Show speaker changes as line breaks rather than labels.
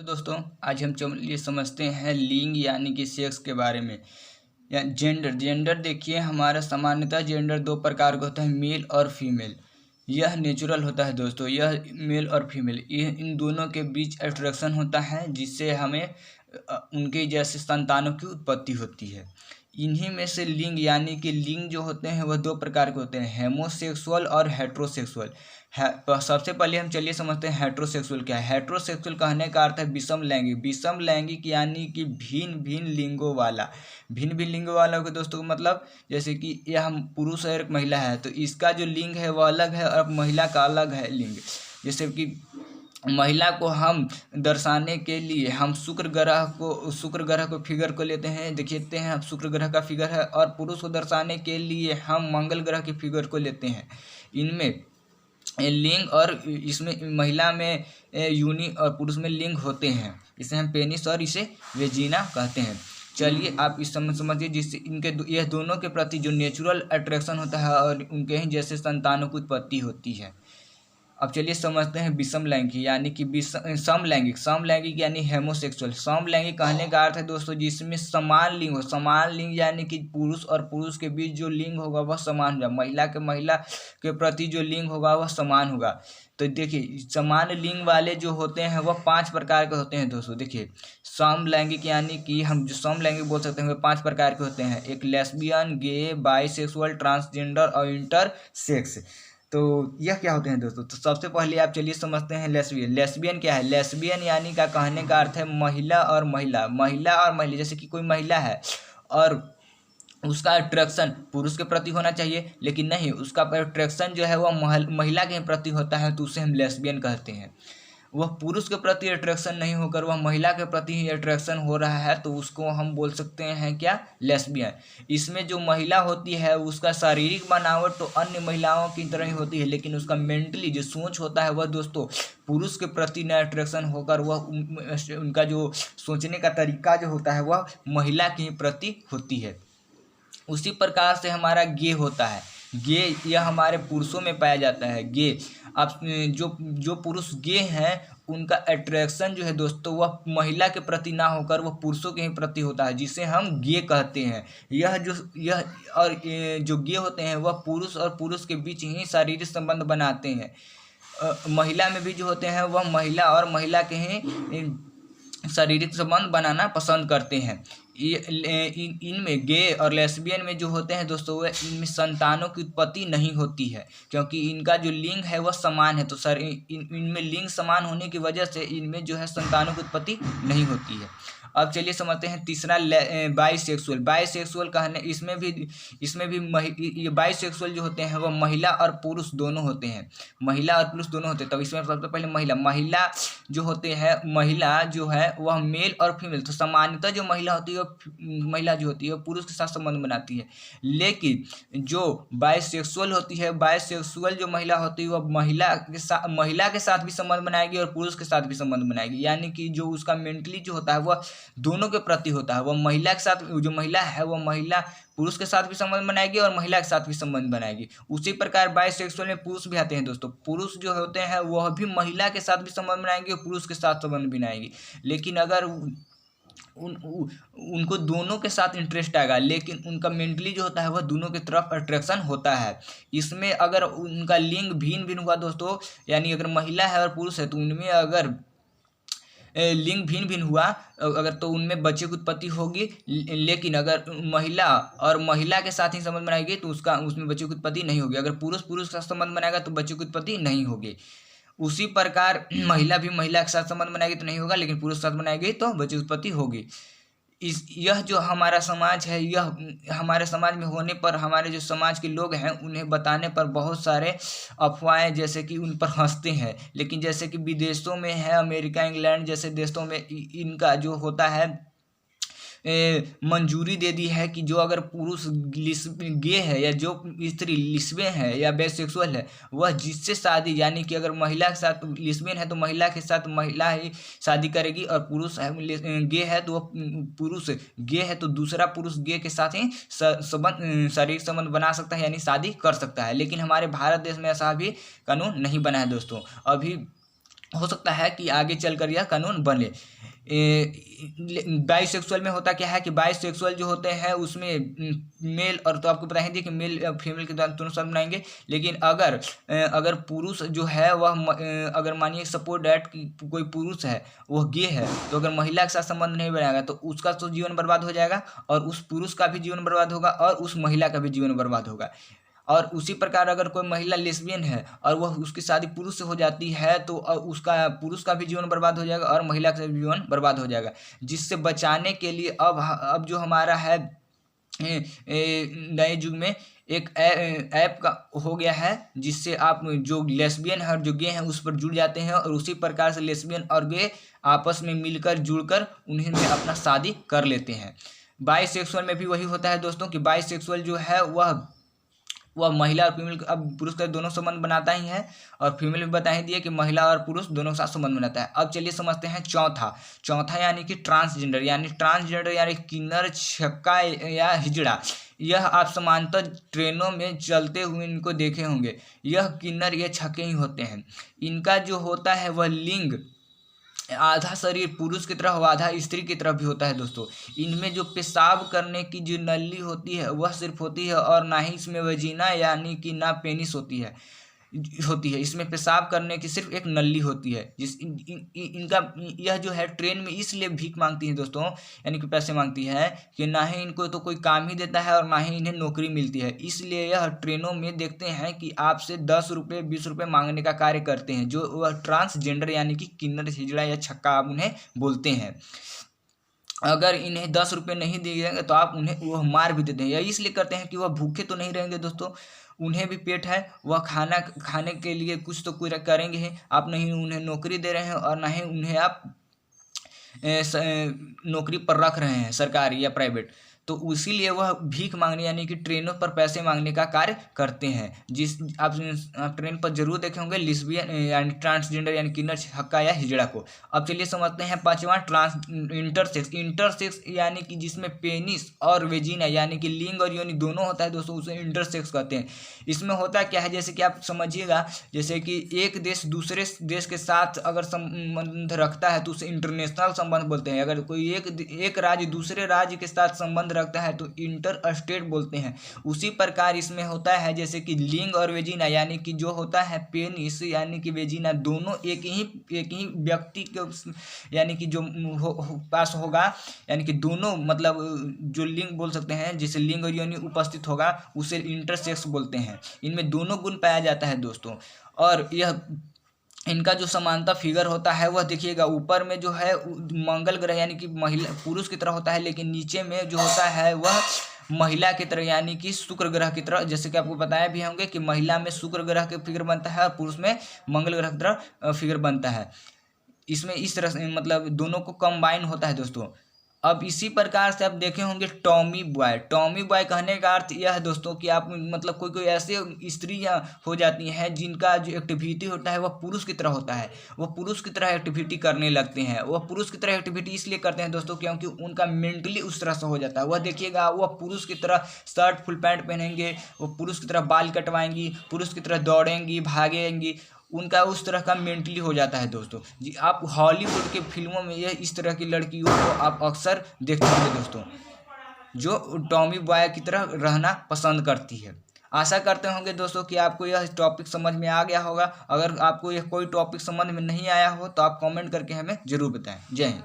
तो दोस्तों आज हम चलिए समझते हैं लिंग यानी कि सेक्स के बारे में या जेंडर देखिए हमारा सामान्यतः जेंडर दो प्रकार का होता है, मेल और फीमेल। यह नेचुरल होता है दोस्तों, यह मेल और फीमेल ये इन दोनों के बीच अट्रैक्शन होता है जिससे हमें उनके जैसे संतानों की उत्पत्ति होती है। इन्हीं में से लिंग यानी कि लिंग जो होते हैं वह दो प्रकार के होते हैं, हेमोसेक्सुअल और हेट्रोसेक्सुअल। सबसे पहले हम चलिए समझते हैं हेट्रोसेक्सुअल क्या है। हेट्रोसेक्सुअल कहने का अर्थ है विषम लैंगिक। विषम लैंगिक यानी कि भिन्न भिन्न लिंगों वाला। भिन्न भिन्न लिंगों वाला के दोस्तों का मतलब जैसे कि यह हम पुरुष है और एक महिला है तो इसका जो लिंग है वह अलग है और महिला का अलग है लिंग। जैसे कि महिला को हम दर्शाने के लिए हम शुक्र ग्रह को फिगर को लेते हैं, देखते हैं शुक्र ग्रह का फिगर है, और पुरुष को दर्शाने के लिए हम मंगल ग्रह के फिगर को लेते हैं। इनमें लिंग और इसमें महिला में यूनि और पुरुष में लिंग होते हैं। इसे हम पेनिस और इसे वेजिना कहते हैं। चलिए आप इस समझिए जिससे इनके यह दोनों के प्रति जो नेचुरल अट्रैक्शन होता है और उनके ही जैसे संतानों की उत्पत्ति होती है। अब चलिए समझते हैं विषम लैंगिक यानी कि समलैंगिक यानी हेमोसेक्सुअल। समलैंगिक कहने का अर्थ है दोस्तों जिसमें समान लिंग हो। समान लिंग यानी कि पुरुष और पुरुष के बीच जो लिंग होगा वह समान होगा, महिला के प्रति जो लिंग होगा वह समान होगा। तो देखिए समान लिंग वाले जो होते हैं वह 5 प्रकार के होते हैं दोस्तों। देखिए समलैंगिक यानी कि हम जो समलैंगिक बोल सकते हैं वह 5 प्रकार के होते हैं। एक लेस्बियन, गे, बाइसेक्सुअल, ट्रांसजेंडर और इंटरसेक्स। तो यह क्या होते हैं दोस्तों? तो सबसे पहले आप चलिए समझते हैं लेस्बियन क्या है। लेस्बियन यानी का कहने का अर्थ है महिला और महिला जैसे कि कोई महिला है और उसका अट्रैक्शन पुरुष के प्रति होना चाहिए, लेकिन नहीं, उसका अट्रैक्शन जो है वह महिला के प्रति होता है तो उसे हम लेस्बियन कहते हैं। वह पुरुष के प्रति अट्रैक्शन नहीं होकर वह महिला के प्रति ही अट्रैक्शन हो रहा है तो उसको हम बोल सकते हैं क्या, लेस्बियन। इसमें जो महिला होती है उसका शारीरिक बनावट तो अन्य महिलाओं की तरह ही होती है, लेकिन उसका मेंटली जो सोच होता है वह दोस्तों पुरुष के प्रति न अट्रैक्शन होकर वह उनका जो सोचने का तरीका जो होता है वह महिला के प्रति होती है। उसी प्रकार से हमारा गे होता है। गे यह हमारे पुरुषों में पाया जाता है। गे अब जो पुरुष गे हैं उनका अट्रैक्शन जो है दोस्तों वह महिला के प्रति ना होकर वह पुरुषों के ही प्रति होता है जिसे हम गे कहते हैं। यह जो गे होते हैं वह पुरुष और पुरुष के बीच ही शारीरिक संबंध बनाते हैं। महिला में भी जो होते हैं वह महिला और महिला के ही शारीरिक संबंध बनाना पसंद करते हैं। इनमें गे और लेस्बियन में जो होते हैं दोस्तों वह इनमें संतानों की उत्पत्ति नहीं होती है क्योंकि इनका जो लिंग है वह समान है। तो इनमें लिंग समान होने की वजह से इनमें जो है संतानों की उत्पत्ति नहीं होती है। अब चलिए समझते हैं तीसरा बाइसेक्सुअल कहने इसमें भी ये बाइसेक्सुअल जो होते हैं वह महिला और पुरुष दोनों होते हैं। महिला और पुरुष दोनों होते हैं। तो इसमें सबसे पहले महिला जो होते हैं, महिला जो है वह मेल और फीमेल। तो सामान्यतः जो महिला होती है वह पुरुष के साथ संबंध बनाती है, लेकिन जो बाइसेक्सुअल होती है, बाइसेक्सुअल जो महिला होती है वह महिला के साथ भी संबंध बनाएगी और पुरुष के साथ भी संबंध बनाएगी। यानी कि जो उसका मेंटली जो होता है वह दोनों के प्रति होता है। वह महिला के साथ, जो महिला है वह महिला पुरुष के साथ भी संबंध बनाएगी और महिला के साथ भी संबंध बनाएगी। उसी प्रकार बाइसेक्सुअल में पुरुष भी आते हैं दोस्तों। पुरुष जो होते हैं वह भी महिला के साथ भी संबंध बनाएंगे और पुरुष के साथ संबंध बनाएगी, लेकिन अगर उनको दोनों के साथ इंटरेस्ट आएगा, लेकिन उनका मेंटली जो होता है वह दोनों की तरफ अट्रैक्शन होता है। इसमें अगर उनका लिंग भिन्न हुआ दोस्तों, यानी अगर महिला है और पुरुष है तो उनमें अगर लिंग भिन्न हुआ अगर तो उनमें बच्चे की उत्पत्ति होगी, लेकिन अगर महिला और महिला के साथ ही संबंध बनाएगी तो उसमें बच्चे की उत्पत्ति नहीं होगी। अगर पुरुष के साथ संबंध बनाएगा तो बच्चे की उत्पत्ति नहीं होगी। उसी प्रकार महिला भी महिला के साथ संबंध बनाएगी तो नहीं होगा, लेकिन पुरुष के साथ बनाएगी तो बच्चे की उत्पत्ति होगी। यह जो हमारा समाज है, यह हमारे समाज में होने पर हमारे जो समाज के लोग हैं उन्हें बताने पर बहुत सारे अफवाहें जैसे कि उन पर हंसते हैं, लेकिन जैसे कि विदेशों में है, अमेरिका, इंग्लैंड जैसे देशों में इनका जो होता है मंजूरी दे दी है कि जो अगर पुरुष गे है या जो स्त्री लिस्बियन है या बाइसेक्सुअल है वह जिससे शादी, यानी कि अगर महिला के साथ लिस्बियन है तो महिला के साथ महिला ही शादी करेगी, और पुरुष गे है तो वह पुरुष गे है तो दूसरा पुरुष गे के साथ ही शारीरिक संबंध बना सकता है, यानी शादी कर सकता है। लेकिन हमारे भारत देश में ऐसा भी कानून नहीं बना है दोस्तों। अभी हो सकता है कि आगे चलकर यह कानून बने। बाइसेक्सुअल में होता क्या है कि बाइसेक्सुअल जो होते हैं उसमें मेल, और तो आपको पता ही है कि मेल फीमेल के दोनों साथ बनाएंगे, लेकिन अगर पुरुष जो है वह अगर मानिए सपोज डैट कि कोई पुरुष है वह गे है, तो अगर महिला के साथ संबंध नहीं बनाएगा तो उसका तो जीवन बर्बाद हो जाएगा, और उस पुरुष का भी जीवन बर्बाद होगा, और उस महिला का भी जीवन बर्बाद होगा। और उसी प्रकार अगर कोई महिला लेस्बियन है और वह उसकी शादी पुरुष से हो जाती है तो उसका पुरुष का भी जीवन बर्बाद हो जाएगा और महिला का भी जीवन बर्बाद हो जाएगा। जिससे बचाने के लिए अब जो हमारा है नए युग में एक ऐप का हो गया है, जिससे आप जो लेस्बियन है और जो गे हैं उस पर जुड़ जाते हैं, और उसी प्रकार से लेस्बियन और गे आपस में मिलकर जुड़कर उन्हें में अपना शादी कर लेते हैं। बाइसेक्सुअल में भी वही होता है दोस्तों कि बाइसेक्सुअल जो है वह महिला और फीमेल, अब पुरुष का दोनों संबंध बनाता ही है, और फीमेल भी बता ही दिए कि महिला और पुरुष दोनों के साथ संबंध बनाता है। अब चलिए समझते हैं चौथा यानी कि ट्रांसजेंडर यानी किन्नर, छक्का या हिजड़ा। यह आप समांतर ट्रेनों में चलते हुए इनको देखे होंगे। यह किन्नर ये छक्के ही होते हैं। इनका जो होता है वह लिंग आधा शरीर पुरुष की तरफ आधा स्त्री की तरफ भी होता है दोस्तों। इनमें जो पेशाब करने की जो नली होती है वह सिर्फ होती है, और ना ही इसमें वजीना यानी कि ना पेनिस होती है। इसमें पेशाब करने की सिर्फ एक नली होती है। इनका यह जो है ट्रेन में इसलिए भीख मांगती है दोस्तों, यानी कि पैसे मांगती है कि ना ही इनको तो कोई काम ही देता है और ना ही इन्हें नौकरी मिलती है। इसलिए यह ट्रेनों में देखते हैं कि आपसे 10 रुपये 20 रुपये मांगने का कार्य करते हैं, जो वह ट्रांसजेंडर यानी कि किन्नर, हिजड़ा या छक्का आप उन्हें बोलते हैं। अगर इन्हें 10 रुपये नहीं दिए जाएंगे तो आप उन्हें वह मार भी देते हैं। यह इसलिए करते हैं कि वह भूखे तो नहीं रहेंगे दोस्तों, उन्हें भी पेट है, वह खाने के लिए कुछ तो कुछ करेंगे ही। आप नहीं उन्हें नौकरी दे रहे हैं और ना ही उन्हें आप नौकरी पर रख रहे हैं, सरकारी या प्राइवेट, तो इसीलिए वह भीख मांगने यानी कि ट्रेनों पर पैसे मांगने का कार्य करते हैं। आप ट्रेन पर जरूर देखे होंगे लेस्बियन यानी ट्रांसजेंडर यानी किन्नर, छक्का या हिजड़ा को। अब चलिए समझते हैं पांचवा इंटरसेक्स यानी कि जिसमें पेनिस और वेजिना यानी कि लिंग और योनि दोनों होता है दोस्तों, उसे इंटरसेक्स कहते हैं। इसमें होता क्या है, जैसे कि आप समझिएगा, जैसे कि एक देश दूसरे देश के साथ अगर संबंध रखता है तो उसे इंटरनेशनल संबंध बोलते हैं। अगर कोई एक राज्य दूसरे राज्य के साथ संबंध रखता है तो इंटर स्टेट बोलते हैं। उसी प्रकार इसमें होता है जैसे कि लिंग और वेजिना यानी कि जो होता है पेनिस यानी कि वेजिना, दोनों एक ही व्यक्ति के यानी कि जो पास होगा, यानी कि दोनों मतलब जो लिंग बोल सकते हैं, जिसे लिंग और योनि उपस्थित होगा उसे इंटरसेक्स बोलते हैं। इनमें दोनों गुण पाया जाता है दोस्तों। और यह इनका जो समानता फिगर होता है वह देखिएगा, ऊपर में जो है मंगल ग्रह यानी कि महिला पुरुष की तरह होता है, लेकिन नीचे में जो होता है वह महिला की तरह यानी कि शुक्र ग्रह की तरह। जैसे कि आपको बताया भी होंगे कि महिला में शुक्र ग्रह के फिगर बनता है और पुरुष में मंगल ग्रह की तरह फिगर बनता है। इसमें इस तरह से मतलब दोनों को कंबाइन होता है दोस्तों। अब इसी प्रकार से आप देखे होंगे टॉमी बॉय कहने का अर्थ यह है दोस्तों कि आप मतलब कोई ऐसे स्त्रियां हो जाती हैं जिनका जो एक्टिविटी होता है वह पुरुष की तरह होता है, वह पुरुष की तरह एक्टिविटी करने लगते हैं। वह पुरुष की तरह एक्टिविटी इसलिए करते हैं दोस्तों क्योंकि उनका मेंटली उस तरह से हो जाता है। वह देखिएगा वह पुरुष की तरह शर्ट फुल पैंट पहनेंगे, वह पुरुष की तरह बाल कटवाएंगी, पुरुष की तरह दौड़ेंगी, भागेंगी, उनका उस तरह का मेंटली हो जाता है दोस्तों जी। आप हॉलीवुड के फिल्मों में यह इस तरह की लड़कियों को आप अक्सर देखते होंगे दोस्तों, जो टॉमी बॉय की तरह रहना पसंद करती है। आशा करते होंगे दोस्तों कि आपको यह टॉपिक समझ में आ गया होगा। अगर आपको यह कोई टॉपिक समझ में नहीं आया हो तो आप कमेंट करके हमें जरूर बताएं। जय हिंद।